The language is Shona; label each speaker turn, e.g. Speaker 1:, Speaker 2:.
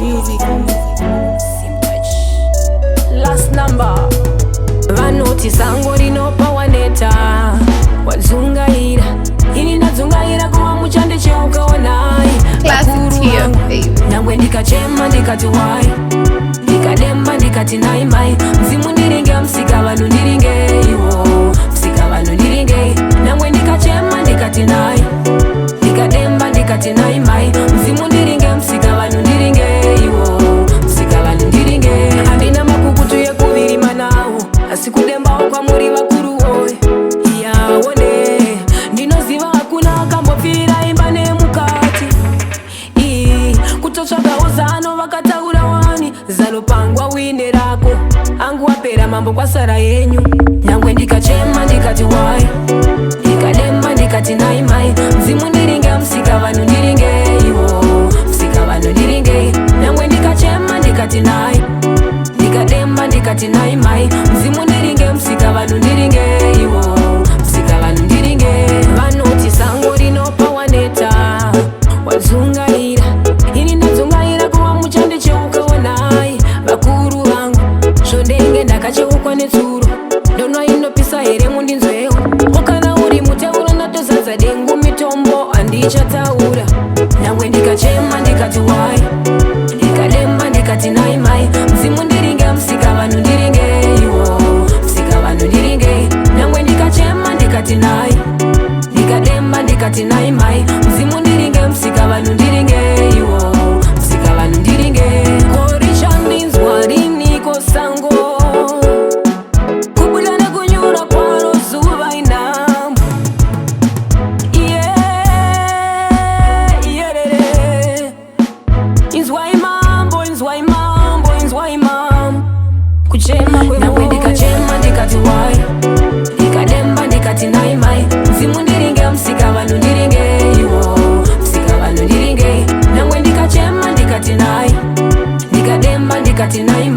Speaker 1: Music.
Speaker 2: Last number. Vanoti sango rinopa waneta wadzungaira ini ndadzungaira kuva muchande cheukaonai nyangwe ndikachema ndikati wai ndikademba ndikati nai mai mzimu ndiringe msika vanhu ndiringe iwo msika vanhu ndiringe nyangwe ndikachema ndikati nai ndikademba ndikati nai mai mzimu ndiringe msika vanhu ndiringe iwo msika vanhu ndiringe handina makukutu yekuvirima nawo asi kudembawo kwamuri vakuru woye yawone ndinoziva hakuna akambopfirira imba nemukati kutotsvagawo zano vakataura wani zanopangwa wine rako angu wapera mambo kwasara yenyu nyangwe ndikachema ndikati wai ndikademba ndikati nai mai mzimu ndiringe msika vanhu ndiringe iwo msika vanhu ndiringe nyangwe ndikachema ndikati nai ndikademba ndikati nai mai mzimu ndiringe msika vanhu ndiringe iwo msika vanhu ndiringe vanoti sango rinopa waneta wadzungaira ini ndadzungaira kuva muchande cheukaonai vakuru vangu zvondenge ndakacheukwa netsuro ndonwa inopisa here mundinzwewo wakana uri muteuro ndatozadza dengu mitombo handichataura nyangwe ndikachema ndikati wai ndikademba ndikati nai mai mzimu ndiringe msika vanhu ndiringe iwo msika vanhu ndiringe nyangwe ndikachema ndikati nai ndikademba ndikati nai mai mzimu ndiringe msika vanhu ndiringe iwo msika vanhu ndiringe korishandinzwa riniko sango kubuda nekunyura kwaro zuva inambo iyerere inzwai mambo inzwai mambo inzwai mambo kuchema nyangwe ndikachema ndikati wai ndikademba ndikati nai mai mzimu ndiringe msika vanhu ndiringe iwo msika vanhu ndiringe nyangwe ndikachema ndikati nai ndikademba ndikati nai